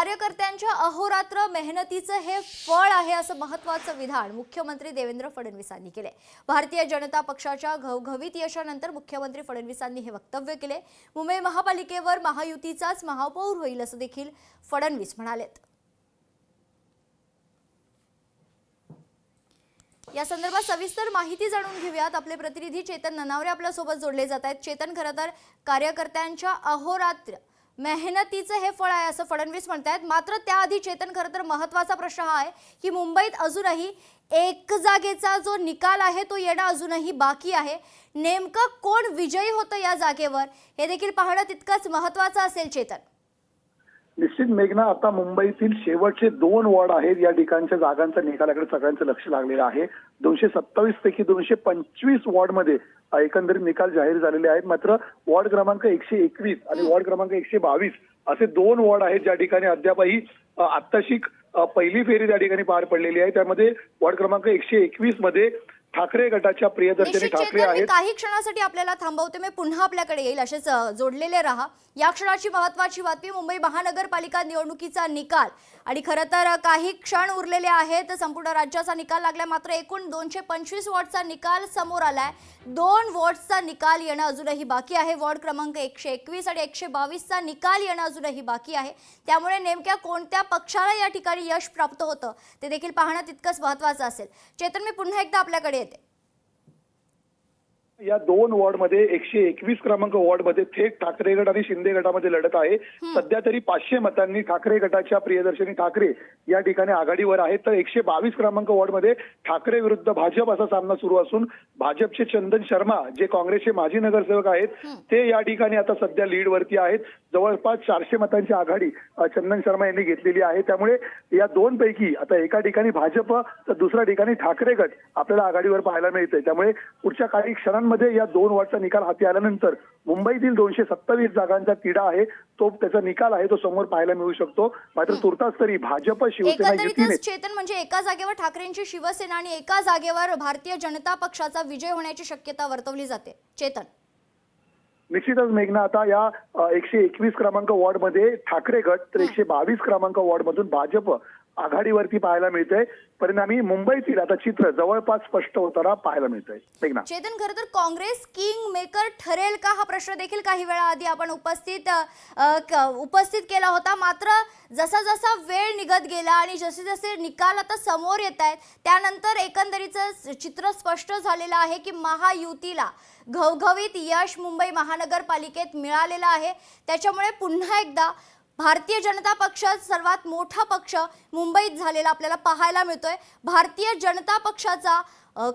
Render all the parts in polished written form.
कार्यकर्त्यांच्या अहोरात्र मेहनतीचं हे फळ आहे असं महत्त्वाचं विधान मुख्यमंत्री देवेंद्र फडणवीसांनी केले। भारतीय जनता पक्षाच्या घवघवीत यशानंतर मुख्यमंत्री फडणवीसांनी हे वक्तव्य केले। मुंबई महापालिकेवर महायुतीचाच महापौर होईल असं देखील फडणवीस म्हणालेत। या संदर्भात सविस्तर माहिती जाणून घेऊयात। आपले प्रतिनिधी चेतन ननावरे आपल्या सोबत जोडले जात आहेत। चेतन, खरं तर कार्यकर्त्यांच्या अहोरात्र मेहनतीचं हे फळ आहे असं फडणवीस म्हणतात, मात्र त्याआधी चेतन, खरं तर महत्त्वाचा प्रश्न हा आहे की मुंबईत अजूनही एक जागेचा जो निकाल आहे तो येणं अजूनही बाकी आहे। नेमकं कोण विजयी होतं या जागेवर हे देखील पाहणं तितकंच महत्त्वाचं असेल। चेतन, निश्चित मेघना, आता मुंबईतील शेवटचे 2 वॉर्ड आहेत, या ठिकाणच्या जागांच्या निकालाकडे सगळ्यांचं लक्ष लागलेलं आहे। 227 पैकी 225 वॉर्डमध्ये एकंदरीत निकाल जाहीर झालेले आहेत। मात्र वॉर्ड क्रमांक 121 आणि वॉर्ड क्रमांक 122 असे 2 वॉर्ड आहेत ज्या ठिकाणी अद्यापही आत्ताशी पहिली फेरी त्या ठिकाणी पार पडलेली आहे। त्यामध्ये वॉर्ड क्रमांक 121 मध्ये ठाकरे गटाच्या प्रियदर्शनी ठाकरे आहेत। काही क्षणासाठी आपल्याला थांबवते, मी पुन्हा आपल्याकडे येईल, असेच जोडलेले रहा। या क्षणाची महत्त्वाची बातमी मुंबई महानगरपालिका निवडणुकीचा निकाल, आणि खरं तर काही क्षण उरलेले आहेत, संपूर्ण राज्याचा निकाल लागलाय। मात्र एकूण 225 वॉर्डचा निकाल समोर आलाय। 2 वॉर्डचा निकाल येणं अजूनही बाकी आहे। वॉर्ड क्रमांक 121 आणि 122चा निकाल येणं अजूनही बाकी आहे। त्यामुळे नेमक्या कोणत्या पक्षाला या ठिकाणी यश प्राप्त होतं ते देखील पाहणं तितकंच महत्त्वाचं असेल। चेतन, मी पुन्हा एकदा आपल्याकडे येते। या 2 वॉर्डमध्ये 121 क्रमांक वॉर्डमध्ये थेट ठाकरे गट आणि शिंदे गटामध्ये लढत आहे। सध्या तरी 500 मतांनी ठाकरे गटाच्या प्रियदर्शनी ठाकरे या ठिकाणी आघाडीवर आहेत। तर 122 क्रमांक वॉर्डमध्ये ठाकरे विरुद्ध भाजप असा सामना सुरू असून भाजपचे चंदन शर्मा, जे काँग्रेसचे माजी नगरसेवक आहेत, ते या ठिकाणी आता सध्या लीडवरती आहेत। जवळपास 400 मतांची आघाडी चंदन शर्मा यांनी घेतलेली आहे। त्यामुळे या 2 पैकी आता एका ठिकाणी भाजप तर दुसऱ्या ठिकाणी ठाकरे गट आपल्याला आघाडीवर पाहायला मिळते। त्यामुळे पुढच्या काही क्षणांमध्ये या 2 वॉर्डचा निकाल हाती आल्यानंतर मुंबईतील 227 जागांचा तिढा आहे तो, त्याचा निकाल आहे तो समोर पाहायला मिळू शकतो। मात्र तुर्तास तरी भाजप शिवसेना युतीने चेतन, म्हणजे एका जागेवर ठाकरेंची शिवसेना आणि एका जागेवर भारतीय जनता पक्षाचा विजय होण्याची शक्यता वर्तवली जाते। चेतन, निश्चितच मेघना, आता या 121 क्रमांक वॉर्डमध्ये ठाकरे गट तर 122 क्रमांक वॉर्डमधून भाजप आघाडीवरती पाहायला मिळतंय। परिणामी मुंबईतील आता चित्र जवळपास स्पष्ट होताना पाहायला मिळतंय। मेघना, चेतन, खरं तर काँग्रेस किंग मेकर ठरेल का हा प्रश्न देखील काही वेळा आधी आपण उपस्थित केला होता। मात्र जसा जसा वेळ निघत गेला आणि जसे जसे निकाल आता समोर येत आहेत त्यानंतर एकंदरीचं चित्र स्पष्ट झालेलं आहे की महायुतीला घवघवीत यश मुंबई महानगरपालिकेत मिळालेलं आहे। त्याच्यामुळे पुन्हा एकदा भारतीय जनता पक्ष सर्वात मोठा पक्ष मुंबईत झालेला आपल्याला पाहायला मिळतोय। भारतीय जनता पक्षाचा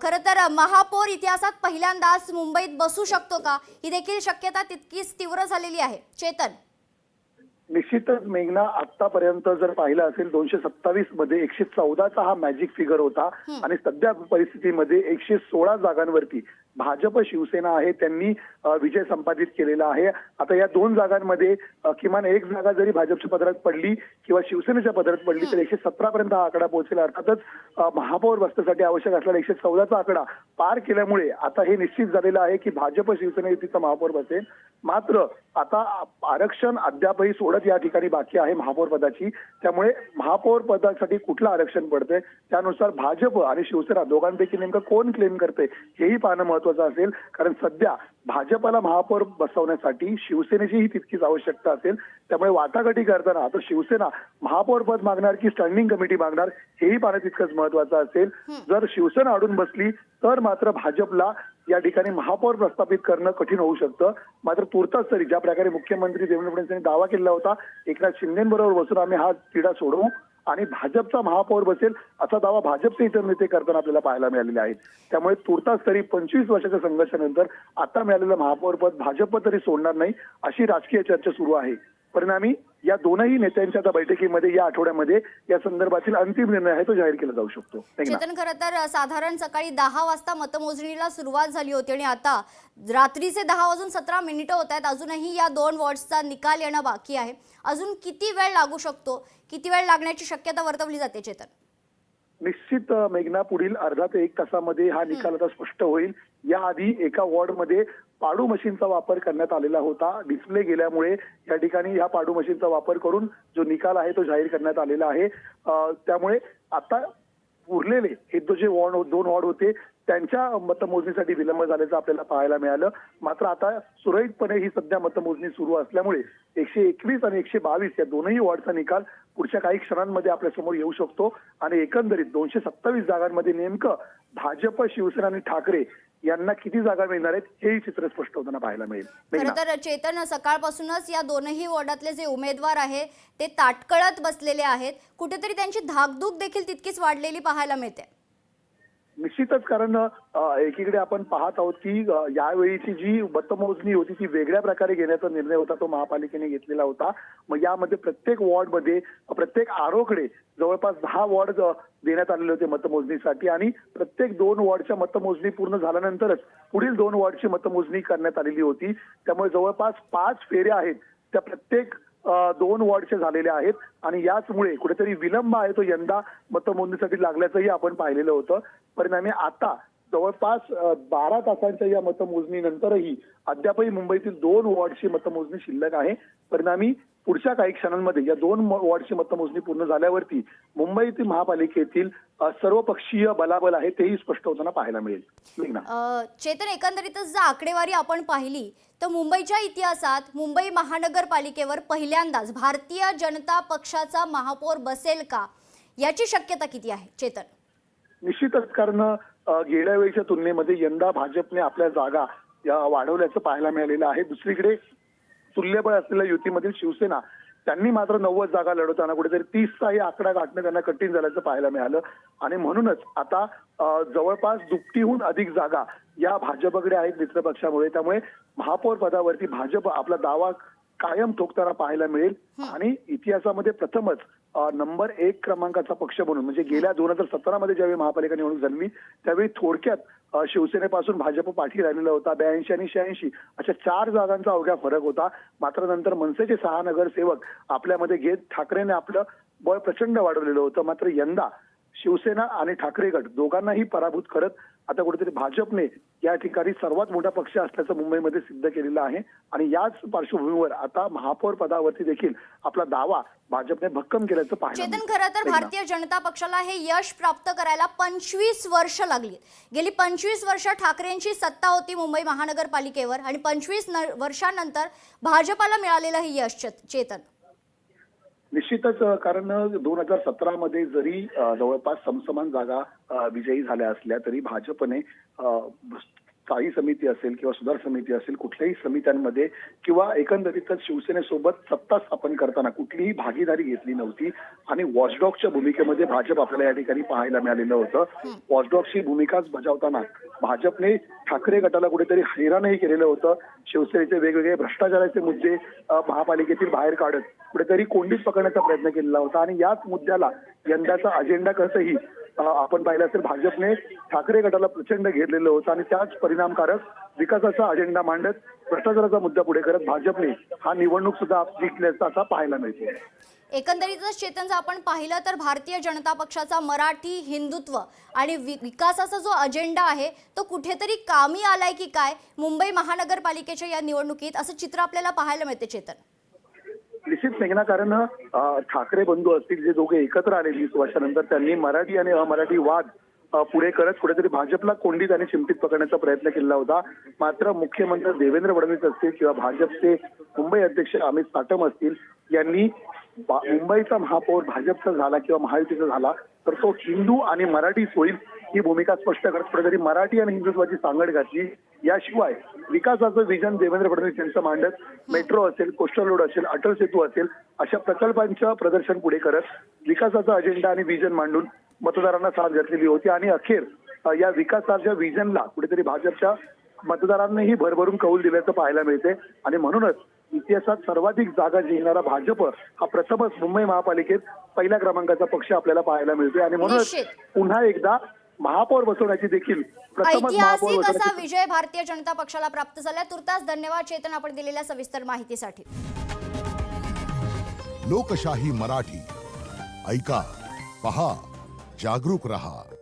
खरं तर महापौर इतिहासात पहिल्यांदाच मुंबईत बसू शकतो का, ही देखील शक्यता तितकीच तीव्र झालेली आहे। चेतन, निश्चितच मेघना, आतापर्यंत जर पाहिलं असेल 227 मध्ये 114चा हा मॅजिक फिगर होता आणि सध्या परिस्थितीमध्ये 116 जागांवरती भाजप शिवसेना आहे त्यांनी विजय संपादित केलेला आहे। आता या 2 जागांमध्ये किमान एक जागा जरी भाजपच्या पदरात पडली किंवा शिवसेनेच्या पदरात पडली तर 117 पर्यंत हा आकडा पोहोचेल। अर्थातच महापौर बसण्यासाठी आवश्यक असलेला 114चा आकडा पार केल्यामुळे आता हे निश्चित झालेलं आहे की भाजप शिवसेना युतीचा महापौर बसेल। मात्र आता आरक्षण अद्यापही सोडत या ठिकाणी बाकी आहे महापौर पदाची। त्यामुळे महापौर पदासाठी कुठलं आरक्षण पडतंय त्यानुसार भाजप आणि शिवसेना दोघांपैकी नेमकं कोण क्लेम करते हेही पाहणं महत्त्वाचं असेल। कारण सध्या भाजपला महापौर बसवण्यासाठी शिवसेनेचीही तितकीच आवश्यकता असेल। त्यामुळे वाटाघाटी करताना आता शिवसेना महापौर पद मागणार की स्टँडिंग कमिटी मागणार हेही पाहणं तितकंच महत्त्वाचं असेल। जर शिवसेना अडून बसली तर मात्र भाजपला या ठिकाणी महापौर प्रस्थापित करणं कठीण होऊ शकतं। मात्र तुर्तास तरी ज्या प्रकारे मुख्यमंत्री देवेंद्र फडणवीस यांनी दावा केला होता एकनाथ शिंदेबरोबर बसून आम्ही हा तिढा सोडवू आणि भाजपचा महापौर बसेल असा दावा भाजपचे इतर नेते करताना आपल्याला पाहायला मिळालेले आहेत। त्यामुळे तुर्तास तरी 25 वर्षाच्या संघर्षानंतर आता मिळालेलं महापौर पद भाजप तरी सोडणार नाही अशी राजकीय चर्चा सुरू आहे। परिणामी या दोनही नेत्यांच्या आता बैठकीमध्ये या आठवड्यामध्ये या संदर्भातील अंतिम निर्णय आहे तो जाहीर केला जाऊ शकतो। चेतन, खरं तर साधारण सकाळी 10 वाजता मतमोजणीला सुरुवात झाली होती आणि आता रात्रीचे 10:17 होत आहेत। अजूनही या 2 वॉर्ड्सचा निकाल येणं बाकी आहे। अजून किती वेळ लागू शकतो, किती वेळ लागण्याची शक्यता वर्तवली जाते? चेतन, निश्चित मेघना, पुढील अर्धा ते 1 तासामध्ये हा निकाल आता स्पष्ट होईल. याआधी एका वॉर्डमध्ये पाडू मशीनचा वापर करण्यात आलेला होता. डिस्प्ले गेल्यामुळे या ठिकाणी या पाडू मशीनचा वापर करून जो निकाल आहे तो जाहीर करण्यात आलेला आहे. त्यामुळे आता उरलेले हे जे दोन वॉर्ड होते त्यांच्या मतमोजणीसाठी विलंब झाल्याचं आपल्याला पाहायला मिळालं. मात्र आता सुरळीतपणे ही सध्या मतमोजणी सुरू असल्यामुळे 121 आणि 122 या दोनही वॉर्डचा निकाल पुढच्या काही क्षणांमध्ये आपल्यासमोर येऊ शकतो आणि एकंदरीत 227 जागांमध्ये नेमकं भाजप, शिवसेना आणि ठाकरे यांना किती जागा मिळणार आहेत हेही चित्र स्पष्ट होताना पाहायला मिळेल. खरं तर चेतन, सकाळपासूनच या दोनही वॉर्डातले जे उमेदवार आहेत ते ताटकळत बसलेले आहेत. कुठेतरी त्यांची धाकधूक देखील तितकीच वाढलेली पाहायला मिळते. निश्चितच, कारण एकीकडे आपण पाहत आहोत की यावेळीची जी मतमोजणी होती ती वेगळ्या प्रकारे घेण्याचा निर्णय होता तो महापालिकेने घेतलेला होता. मग यामध्ये प्रत्येक वॉर्डमध्ये प्रत्येक आरोकडे जवळपास 10 वॉर्ड देण्यात आलेले होते मतमोजणीसाठी आणि प्रत्येक 2 वॉर्डच्या मतमोजणी पूर्ण झाल्यानंतरच पुढील 2 वॉर्डची मतमोजणी करण्यात आलेली होती. त्यामुळे जवळपास 5 फेऱ्या आहेत त्या प्रत्येक 2 वॉर्डचे झालेले आहेत आणि याचमुळे कुठेतरी विलंब आहे तो यंदा मतमोजणीसाठी लागल्याचंही आपण पाहिलेलं होतं. परिणामी आता जवळपास 12 तासांच्या या मतमोजणीनंतरही अद्यापही मुंबईतील 2 वॉर्डची मतमोजणी शिल्लक आहे. परिणामी पुढच्या काही क्षणांमध्ये या 2 वॉर्डची मतमोजणी पूर्ण झाल्यावरती मुंबईतील महापालिकेतील सर्वपक्षीय बलाबल आहे तेही स्पष्ट होताना पाहायला मिळेल. चेतन, एकंदरीतच जर आकडेवारी आपण पाहिली तर मुंबईच्या इतिहासात मुंबई महानगरपालिकेवर पहिल्यांदाच भारतीय जनता पक्षाचा महापौर बसेल का, याची शक्यता किती आहे चेतन? निश्चितच, कारण गेल्या वेळेच्या तुलनेमध्ये यंदा भाजपने आपल्या जागा वाढवल्याचं पाहायला मिळालेलं आहे. दुसरीकडे तुल्यबळ असलेल्या युतीमधील शिवसेना त्यांनी मात्र 90 जागा लढवताना कुठेतरी 30चा ही आकडा गाठणं त्यांना कठीण झाल्याचं पाहायला मिळालं आणि म्हणूनच आता जवळपास दुपटीहून अधिक जागा या भाजपकडे आहेत मित्र पक्षामुळे. त्यामुळे महापौर पदावरती भाजप आपला दावा कायम ठोकताना पाहायला मिळेल आणि इतिहासामध्ये प्रथमच नंबर 1 क्रमांकाचा पक्ष म्हणून म्हणजे गेल्या 2017 मध्ये ज्यावेळी महापालिका निवडणूक झाली त्यावेळी थोडक्यात शिवसेनेपासून भाजप पाठी राहिलेला होता. 82 आणि 86 अशा 4 जागांचा अवघ्या फरक होता. मात्र नंतर मनसेचे 6 नगरसेवक आपल्यामध्ये घेत ठाकरेने आपलं बळ प्रचंड वाढवलेलं होतं. मात्र यंदा शिवसेना आणि ठाकरे गट दोघांनाही पराभूत करत आता कुठेतरी भाजपने या ठिकाणी सर्वात मोठा पक्ष असल्याचं मुंबईमध्ये सिद्ध केलेलं आहे आणि याच पार्श्वभूमीवर आता महापौर पदावरती देखील आपला दावा भाजपने भक्कम केल्याचं पाहायला मिळालं. चेतन, खरं तर भारतीय जनता पक्षाला हे यश प्राप्त करायला 25 वर्ष लागली. गेली 25 वर्ष ठाकरेंची सत्ता होती मुंबई महानगरपालिकेवर आणि 25 वर्षांनंतर भाजपाला मिळालेलं हे यश चेतन. निश्चितच, कारण 2017 जरी जवळपास समसमान जागा विजयी झाल्या असल्या तरी भाजपने स्थायी समिती असेल किंवा सुधार समिती असेल कुठल्याही समित्यांमध्ये किंवा एकंदरीतच शिवसेनेसोबत सत्ता स्थापन करताना कुठलीही भागीदारी घेतली नव्हती आणि वॉचडॉगच्या भूमिकेमध्ये भाजप आपल्याला या ठिकाणी पाहायला मिळालेलं होतं. वॉचडॉगची भूमिकाच बजावताना भाजपने ठाकरे गटाला कुठेतरी हैराणही केलेलं होतं. शिवसेनेचे वेगवेगळे भ्रष्टाचाराचे मुद्दे महापालिकेतील बाहेर काढत कुठेतरी कोंडीत पकडण्याचा प्रयत्न केलेला होता आणि याच मुद्द्याला यंदाचा अजेंडा कसंही आपण पाहिलं असेल भाजपने ठाकरे गटाला प्रचंड घेरलेलं होतं आणि त्याच परिणामकारक विकासाचा अजेंडा मांडत भ्रष्टाचाराचा मुद्दा पुढे करत भाजपने हा निवडणूक सुद्धा जिंकल्याचा असा पाहायला मिळतो. एकंदरीतच चेतन, जर आपण पाहिलं तर भारतीय जनता पक्षाचा मराठी हिंदुत्व आणि विकासाचा जो अजेंडा आहे तो कुठेतरी कामी आलाय की काय मुंबई महानगरपालिकेच्या या निवडणुकीत, असं चित्र आपल्याला पाहायला मिळते चेतन. निश्चित मेघना, कारण ठाकरे बंधू असतील जे दोघे एकत्र आले 20 वर्षानंतर त्यांनी मराठी आणि अमराठी वाद पुढे करत कुठेतरी भाजपला कोंडीत आणि चिमटीत पकडण्याचा प्रयत्न केला होता. मात्र मुख्यमंत्री देवेंद्र फडणवीस असतील किंवा भाजपचे मुंबई अध्यक्ष अमित साटम असतील यांनी मुंबईचा महापौर भाजपचा झाला किंवा महायुतीचा झाला तर तो हिंदू आणि मराठीच होईल ही भूमिका स्पष्ट करत कुठेतरी मराठी आणि हिंदुत्वाची सांगड घातली. याशिवाय विकासाचं विजन देवेंद्र फडणवीस यांचं मांडत मेट्रो असेल, कोस्टल रोड असेल, अटल सेतू असेल अशा प्रकल्पांचं प्रदर्शन पुढे करत विकासाचा अजेंडा आणि विजन मांडून मतदारांना साथ घातलेली होती आणि अखेर या विकासाच्या विजनला कुठेतरी भाजपच्या मतदारांनीही भरभरून कौल दिल्याचं पाहायला मिळते आणि म्हणूनच इतिहासात सर्वाधिक जागा जिंकणारा भाजप हा प्रथमच मुंबई महापालिकेत पहिल्या क्रमांकाचा पक्ष आपल्याला पाहायला मिळतोय आणि म्हणूनच पुन्हा एकदा महापौर बसवण्याची देखील ऐतिहासिक असा विजय भारतीय जनता पक्षाला प्राप्त झाला. तुर्तास धन्यवाद चेतन, आपण दिलेल्या सविस्तर माहितीसाठी. लोकशाही मराठी ऐका, पहा, जागरूक रहा.